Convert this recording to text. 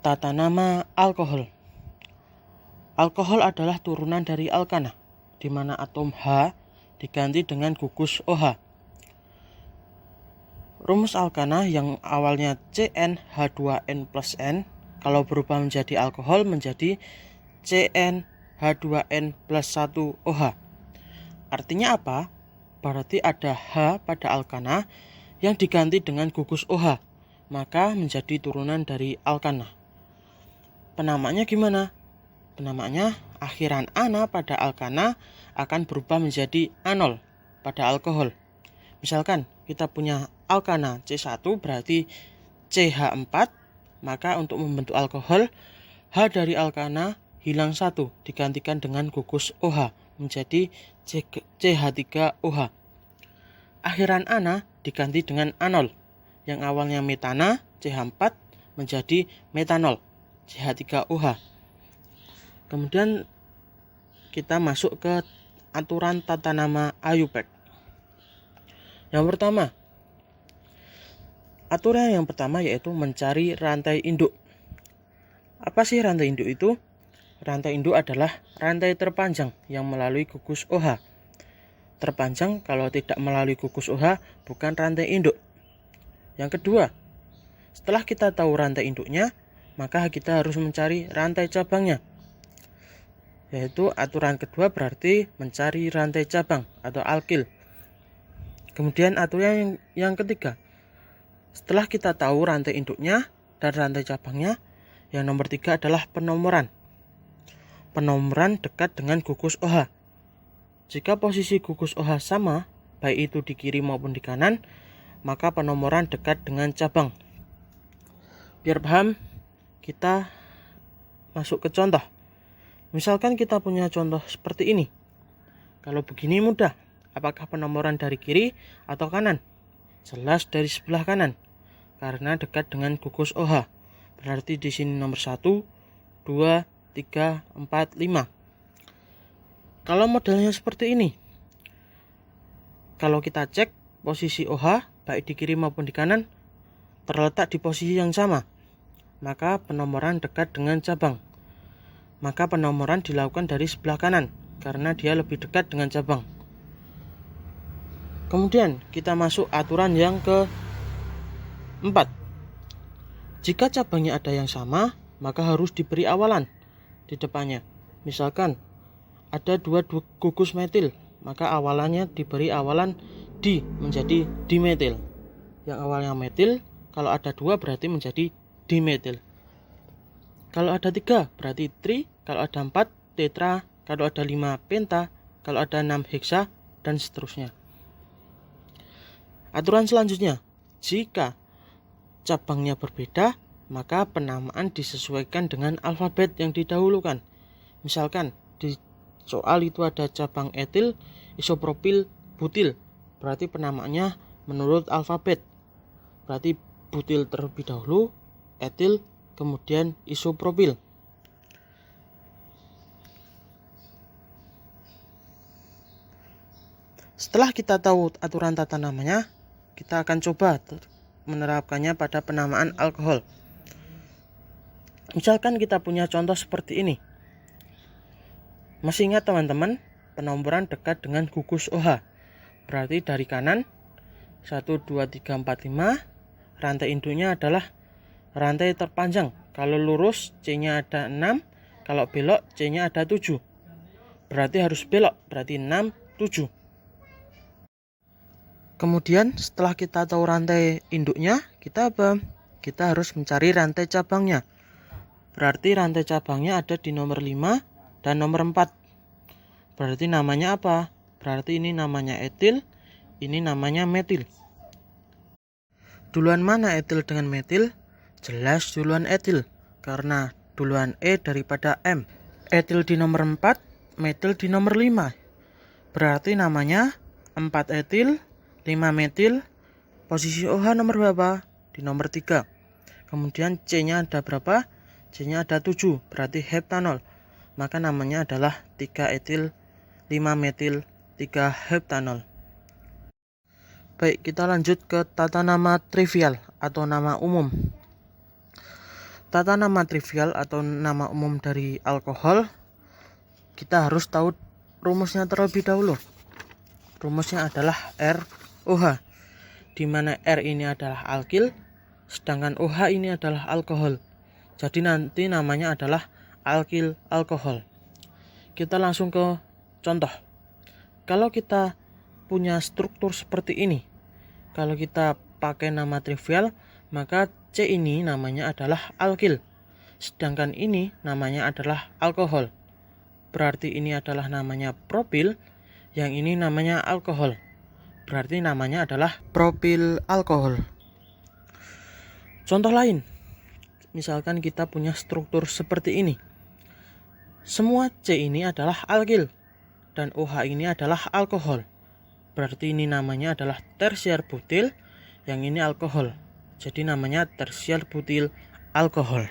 Tata nama alkohol. Alkohol adalah turunan dari alkana, di mana atom H diganti dengan gugus OH. Rumus alkana yang awalnya CnH2n plus N, kalau berubah menjadi alkohol menjadi CnH2n plus 1 OH. Artinya apa? Berarti ada H pada alkana yang diganti dengan gugus OH, maka menjadi turunan dari alkana. Penamaannya gimana? Penamaannya akhiran ana pada alkana akan berubah menjadi anol pada alkohol. Misalkan kita punya alkana C1 berarti CH4, maka untuk membentuk alkohol H dari alkana hilang 1 digantikan dengan gugus OH menjadi CH3OH. Akhiran ana diganti dengan anol, yang awalnya metana CH4 menjadi metanol CH3OH. Kemudian kita masuk ke aturan tata nama IUPAC. Aturan yang pertama yaitu mencari rantai induk. Apa sih rantai induk itu? Rantai induk adalah rantai terpanjang yang melalui gugus OH. Terpanjang kalau tidak melalui gugus OH bukan rantai induk. Yang kedua, setelah kita tahu rantai induknya, maka kita harus mencari rantai cabangnya. Yaitu aturan kedua berarti mencari rantai cabang atau alkil. Kemudian aturan yang ketiga, setelah kita tahu rantai induknya dan rantai cabangnya, yang nomor 3 adalah penomoran. Penomoran dekat dengan gugus OH. Jika posisi gugus OH sama, baik itu di kiri maupun di kanan, maka penomoran dekat dengan cabang. Biar paham, kita masuk ke contoh. Misalkan kita punya contoh seperti ini. Kalau begini mudah, apakah penomoran dari kiri atau kanan? Jelas dari sebelah kanan, karena dekat dengan gugus OH. Berarti di sini nomor 1, 2, 3, 4, 5. Kalau modelnya seperti ini, kalau kita cek posisi OH, baik di kiri maupun di kanan, terletak di posisi yang sama, maka penomoran dekat dengan cabang. Maka penomoran dilakukan dari sebelah kanan, karena dia lebih dekat dengan cabang. Kemudian kita masuk aturan yang ke-4. Jika cabangnya ada yang sama, maka harus diberi awalan di depannya. Misalkan ada 2 gugus metil, maka awalannya diberi awalan di menjadi dimetil. Yang awalnya metil, kalau ada 2 berarti menjadi dimetil. Kalau ada 3 berarti tri, kalau ada 4 tetra, kalau ada 5 penta, kalau ada 6 heksa, dan seterusnya. Aturan selanjutnya, jika cabangnya berbeda, maka penamaan disesuaikan dengan alfabet yang didahulukan. Misalkan di soal itu ada cabang etil, isopropil, butil, berarti penamaannya menurut alfabet. Berarti butil terlebih dahulu, etil, kemudian isopropil. Setelah kita tahu aturan tata namanya, kita akan coba menerapkannya pada penamaan alkohol. Misalkan kita punya contoh seperti ini. Masih ingat teman-teman, penomoran dekat dengan gugus OH. Berarti dari kanan 1, 2, 3, 4, 5. Rantai induknya adalah rantai terpanjang. Kalau lurus C-nya ada 6, kalau belok C-nya ada 7. Berarti harus belok, berarti 6, 7. Kemudian setelah kita tahu rantai induknya, kita harus mencari rantai cabangnya. Berarti rantai cabangnya ada di nomor 5 dan nomor 4. Berarti namanya apa? Berarti ini namanya etil, ini namanya metil. Duluan mana etil dengan metil? Jelas duluan etil, karena duluan E daripada M. Etil di nomor 4, metil di nomor 5. Berarti namanya 4 etil, 5 metil, posisi OH nomor berapa? Di nomor 3. Kemudian C-nya ada berapa? C-nya ada 7, berarti heptanol. Maka namanya adalah 3 etil, 5 metil, 3 heptanol. Baik, kita lanjut ke tata nama trivial atau nama umum. tata nama trivial atau nama umum dari alkohol, kita harus tahu rumusnya terlebih dahulu. Rumusnya adalah ROH, di mana R ini adalah alkil, sedangkan OH ini adalah alkohol. Jadi nanti namanya adalah alkil alkohol. Kita langsung ke contoh. Kalau kita punya struktur seperti ini, kalau kita pakai nama trivial, maka C ini namanya adalah alkil, sedangkan ini namanya adalah alkohol. Berarti ini adalah namanya propil, yang ini namanya alkohol. Berarti namanya adalah propil alkohol. Contoh lain, misalkan kita punya struktur seperti ini. Semua C ini adalah alkil dan OH ini adalah alkohol. Berarti ini namanya adalah tersier butil, yang ini alkohol. Jadi namanya tersier butil alkohol.